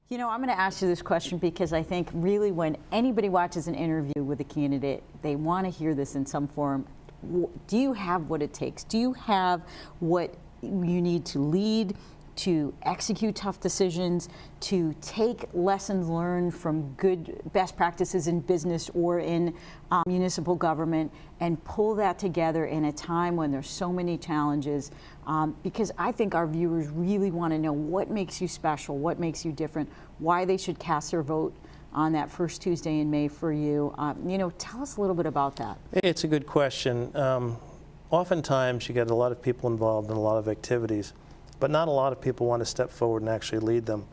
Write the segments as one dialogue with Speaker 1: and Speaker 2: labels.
Speaker 1: You know, I'm going to ask you this question because I think really when anybody watches an interview with a candidate, they want to hear this in some form. Do you have what it takes? Do you have what you need to lead, to execute tough decisions, to take lessons learned from good best practices in business or in municipal government and pull that together in a time when there's so many challenges? Because I think our viewers really want to know what makes you special, what makes you different, why they should cast their vote on that first Tuesday in May for you. You know, tell us a little bit about that.
Speaker 2: It's a good question. Oftentimes you get a lot of people involved in a lot of activities, but not a lot of people want to step forward and actually lead them.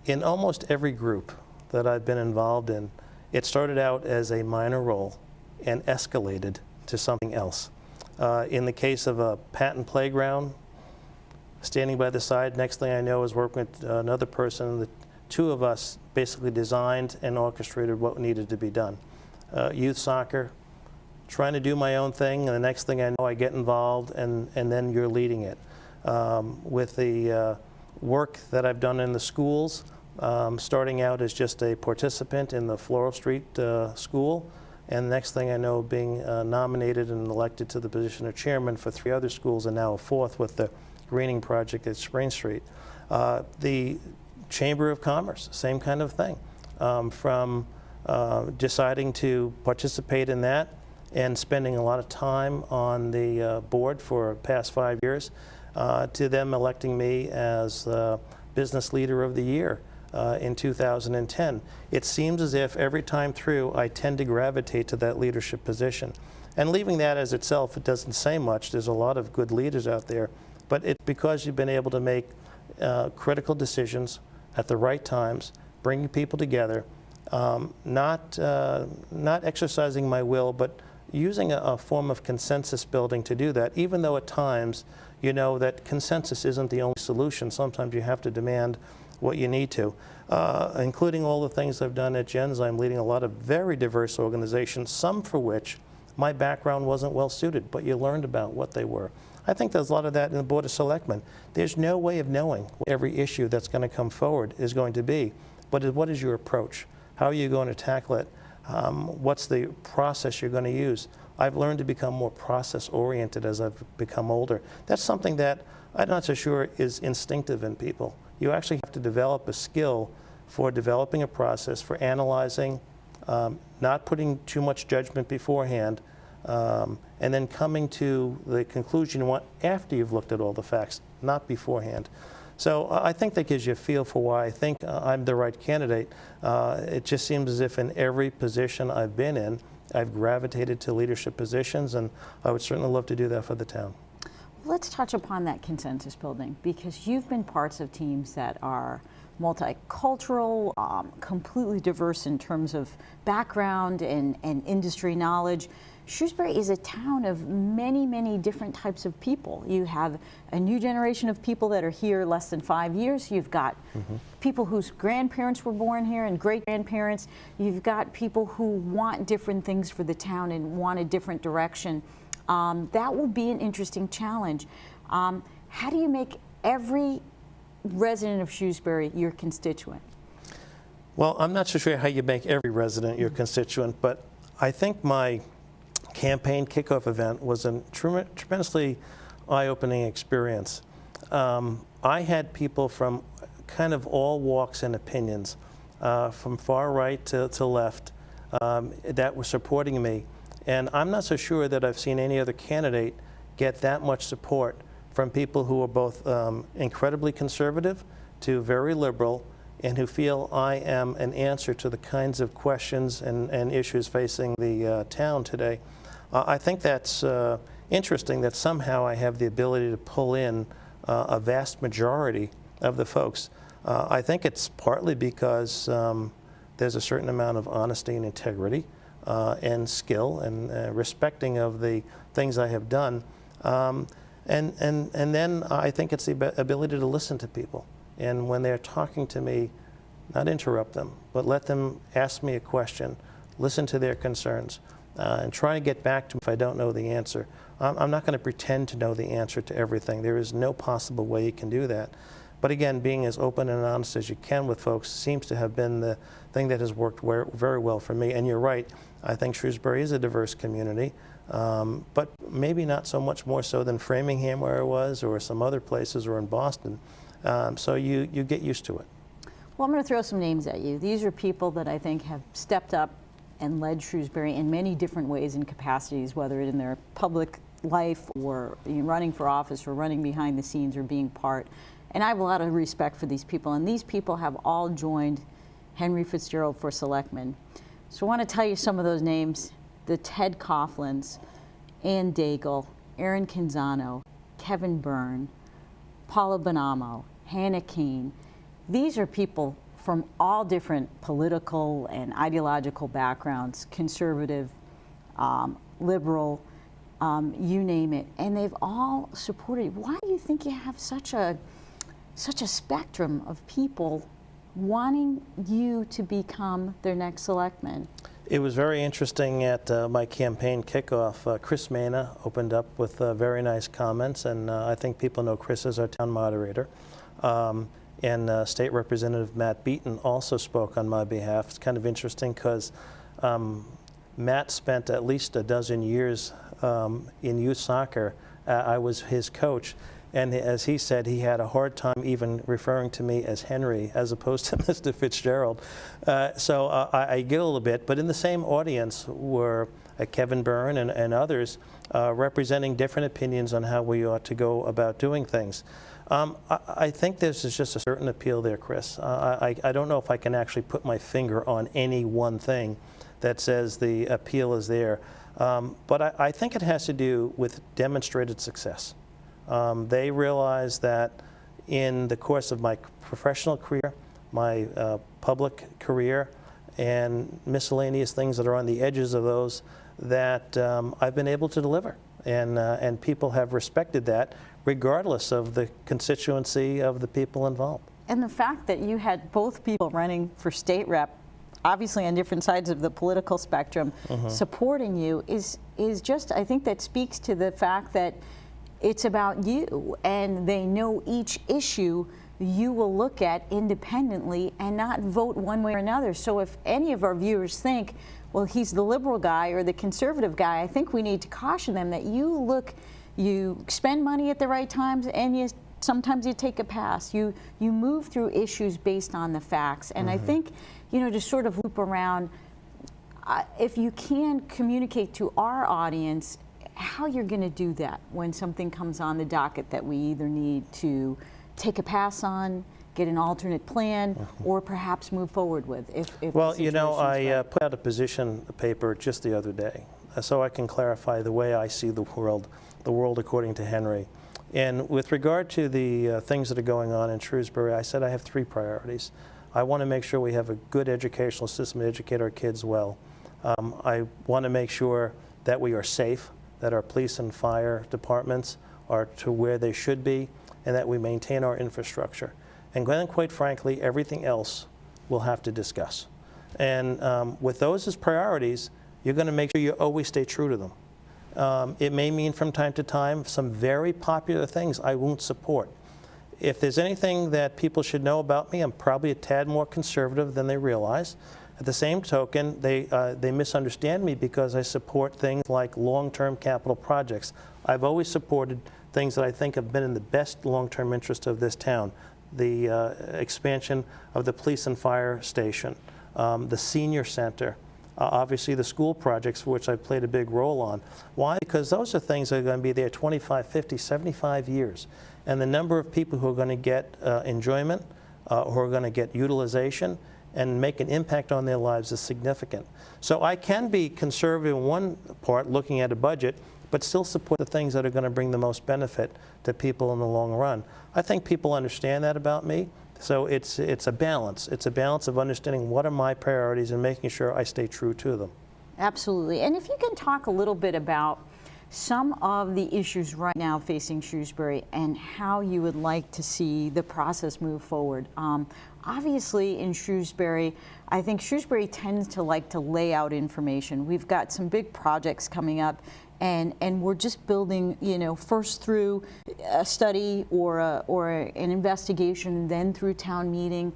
Speaker 2: In almost every group that I've been involved in, it started out as a minor role and escalated to something else. In the case of a patent playground, standing by the side, next thing I know is working with another person. The two of us basically designed and orchestrated what needed to be done. Youth soccer, trying to do my own thing, and the next thing I know I get involved and then you're leading it. With the work that I've done in the schools, starting out as just a participant in the Floral Street school, and the next thing I know being nominated and elected to the position of chairman for 3 other schools, and now a 4th with the greening project at Spring Street. The Chamber of Commerce, same kind of thing. From deciding to participate in that and spending a lot of time on the board for the past 5 years, to them electing me as Business Leader of the Year in 2010. It seems as if every time through I tend to gravitate to that leadership position. And leaving that as itself, it doesn't say much. There's a lot of good leaders out there, but it's because you've been able to make critical decisions at the right times, bringing people together, not exercising my will, but using a form of consensus building to do that, even though at times you know that consensus isn't the only solution. Sometimes you have to demand what you need to, including all the things I've done at Gens. I'm leading a lot of very diverse organizations, some for which my background wasn't well suited, but you learned about what they were. I think there's a lot of that in the Board of Selectmen. There's no way of knowing what every issue that's going to come forward is going to be, but what is your approach? How are you going to tackle it? What's the process you're going to use? I've learned to become more process-oriented as I've become older. That's something that I'm not so sure is instinctive in people. You actually have to develop a skill for developing a process, for analyzing, not putting too much judgment beforehand, and then coming to the conclusion you want after you've looked at all the facts, not beforehand. So I think that gives you a feel for why I think I'm the right candidate. It just seems as if in every position I've been in, I've gravitated to leadership positions, and I would certainly love to do that for the town.
Speaker 1: Let's touch upon that consensus building, because you've been parts of teams that are multicultural, completely diverse in terms of background and industry knowledge. Shrewsbury is a town of many, many different types of people. You have a new generation of people that are here less than 5 years. You've got people whose grandparents were born here and great-grandparents. You've got people who want different things for the town and want a different direction. That will be an interesting challenge. How do you make every resident of Shrewsbury your constituent?
Speaker 2: Well, I'm not so sure how you make every resident your constituent, but I think my campaign kickoff event was a tremendously eye-opening experience. I had people from kind of all walks and opinions, from far right to left, that were supporting me. And I'm not so sure that I've seen any other candidate get that much support from people who are both incredibly conservative to very liberal, and who feel I am an answer to the kinds of questions and issues facing the town today. I think that's interesting that somehow I have the ability to pull in a vast majority of the folks. I think it's partly because there's a certain amount of honesty and integrity and skill and respecting of the things I have done. And then I think it's the ability to listen to people. And when they're talking to me, not interrupt them, but let them ask me a question, listen to their concerns, and try to get back to them if I don't know the answer. I'm not going to pretend to know the answer to everything. There is no possible way you can do that. But again, being as open and honest as you can with folks seems to have been the thing that has worked very well for me. And you're right, I think Shrewsbury is a diverse community, but maybe not so much more so than Framingham where I was, or some other places, or in Boston. So you get used to it.
Speaker 1: Well, I'm going to throw some names at you. These are people that I think have stepped up and led Shrewsbury in many different ways and capacities, whether in their public life or running for office or running behind the scenes or being part. And I have a lot of respect for these people, and these people have all joined Henry Fitzgerald for Selectman. So I want to tell you some of those names: the Ted Coughlins, Ann Daigle, Aaron Canzano, Kevin Byrne, Paula Bonamo, Hannah Kane. These are people from all different political and ideological backgrounds, conservative, liberal, you name it, and they've all supported. Why do you think you have such a spectrum of people wanting you to become their next selectman?
Speaker 2: It was very interesting at my campaign kickoff. Chris Mena opened up with very nice comments, and I think people know Chris as our town moderator. And State Representative Matt Beaton also spoke on my behalf. It's kind of interesting because Matt spent at least a dozen years in youth soccer. I was his coach. And as he said, he had a hard time even referring to me as Henry as opposed to Mr. Fitzgerald. So I get a little bit, but in the same audience were Kevin Byrne and others representing different opinions on how we ought to go about doing things. I think there's just a certain appeal there, Chris. I don't know if I can actually put my finger on any one thing that says the appeal is there, but I think it has to do with demonstrated success. They realize that in the course of my professional career, my public career, and miscellaneous things that are on the edges of those, that I've been able to deliver. And people have respected that, regardless of the constituency of the people involved.
Speaker 1: And the fact that you had both people running for state rep, obviously on different sides of the political spectrum, supporting you is just, I think that speaks to the fact that it's about you, and they know each issue you will look at independently and not vote one way or another. So if any of our viewers think, well, he's the liberal guy or the conservative guy, I think we need to caution them that you spend money at the right times, and sometimes you take a pass. You move through issues based on the facts. And I think, to sort of loop around, if you can communicate to our audience how you're going to do that when something comes on the docket that we either need to take a pass on, get an alternate plan, or perhaps move forward with.
Speaker 2: Well, I put out a position paper just the other day, so I can clarify the way I see the world according to Henry. And with regard to the things that are going on in Shrewsbury, I said I have 3 priorities. I want to make sure we have a good educational system to educate our kids well. I want to make sure that we are safe, that our police and fire departments are to where they should be, and that we maintain our infrastructure. And then, quite frankly, everything else we'll have to discuss. And with those as priorities, you're going to make sure you always stay true to them. It may mean from time to time some very popular things I won't support. If there's anything that people should know about me, I'm probably a tad more conservative than they realize. At the same token, they misunderstand me because I support things like long-term capital projects. I've always supported things that I think have been in the best long-term interest of this town. The expansion of the police and fire station, the senior center, obviously the school projects for which I've played a big role on. Why? Because those are things that are going to be there 25, 50, 75 years. And the number of people who are going to get enjoyment, who are going to get utilization, and make an impact on their lives is significant. So I can be conservative in one part, looking at a budget, but still support the things that are going to bring the most benefit to people in the long run. I think people understand that about me. So it's a balance. It's a balance of understanding what are my priorities and making sure I stay true to them. Absolutely.
Speaker 1: And if you can talk a little bit about some of the issues right now facing Shrewsbury and how you would like to see the process move forward. Obviously in Shrewsbury, I think Shrewsbury tends to like to lay out information. We've got some big projects coming up, and we're just building, first through a study or an investigation, then through town meeting.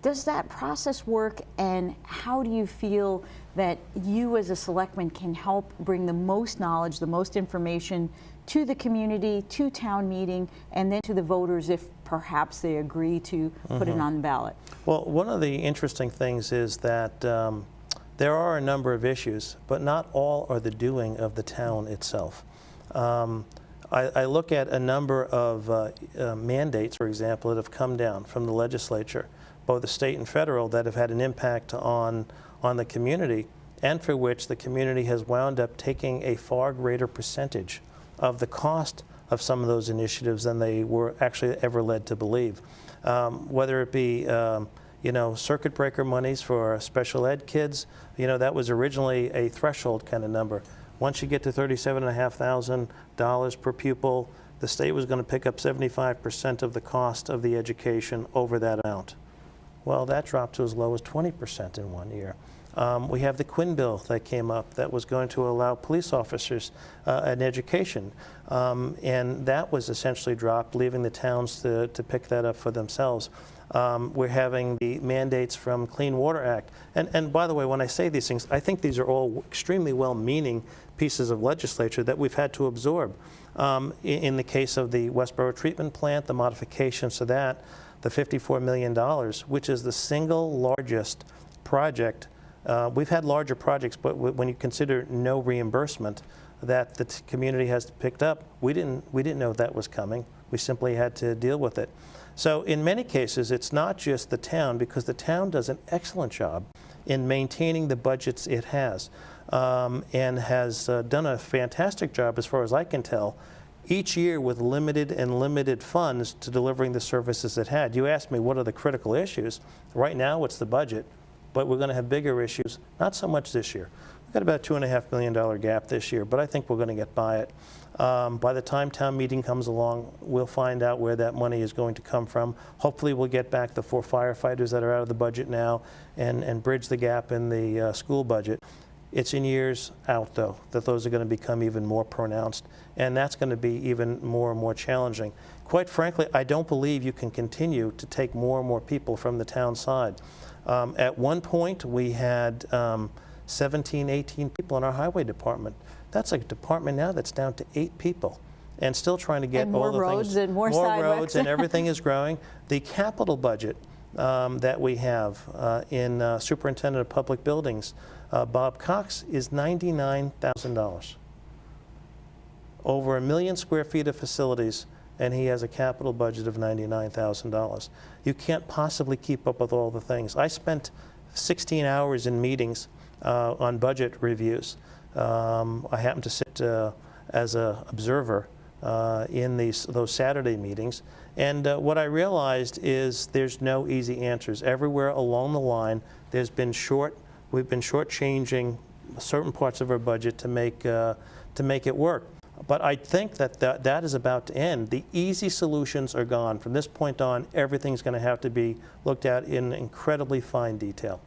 Speaker 1: Does that process work, and how do you feel that you as a selectman can help bring the most knowledge, the most information to the community, to town meeting, and then to the voters if perhaps they agree to put it on the ballot? Well,
Speaker 2: one of the interesting things is that there are a number of issues, but not all are the doing of the town itself. I look at a number of mandates, for example, that have come down from the legislature, both the state and federal, that have had an impact on the community, and for which the community has wound up taking a far greater percentage of the cost of some of those initiatives than they were actually ever led to believe. Whether it be circuit breaker monies for special ed kids, that was originally a threshold kind of number. Once you get to $37,500 per pupil, the state was going to pick up 75% of the cost of the education over that amount. Well, that dropped to as low as 20% in 1 year. We have the Quinn bill that came up that was going to allow police officers an education, and that was essentially dropped, leaving the towns to pick that up for themselves. We're having the mandates from Clean Water Act. And by the way, when I say these things, I think these are all extremely well-meaning pieces of legislature that we've had to absorb. In the case of the Westboro treatment plant, the modifications to that, the $54 million, which is the single largest project. We've had larger projects, but when you consider no reimbursement that the community has picked up, we didn't know that was coming. We simply had to deal with it. So in many cases, it's not just the town, because the town does an excellent job in maintaining the budgets it has, and has done a fantastic job, as far as I can tell, each year with limited funds to delivering the services it had. You asked me, what are the critical issues? Right now, it's the budget, but we're going to have bigger issues, not so much this year. We've got about a $2.5 million gap this year, but I think we're going to get by it. By the time town meeting comes along, we'll find out where that money is going to come from. Hopefully we'll get back the 4 firefighters that are out of the budget now and bridge the gap in the school budget. It's in years out, though, that those are going to become even more pronounced, and that's going to be even more and more challenging. Quite frankly, I don't believe you can continue to take more and more people from the town side. At one point, we had 17, 18 people in our highway department. That's a department now that's down to 8 people, and still trying to get
Speaker 1: and
Speaker 2: all the
Speaker 1: roads
Speaker 2: things.
Speaker 1: And more sidewalks.
Speaker 2: Roads, and everything is growing. The capital budget that we have in Superintendent of Public Buildings, Bob Cox, is $99,000. Over 1 million square feet of facilities, and he has a capital budget of $99,000. You can't possibly keep up with all the things. I spent 16 hours in meetings on budget reviews. I happened to sit as an observer in those Saturday meetings, and what I realized is there's no easy answers. Everywhere along the line, we've been shortchanging certain parts of our budget to make it work. But I think that is about to end. The easy solutions are gone. From this point on, everything's going to have to be looked at in incredibly fine detail.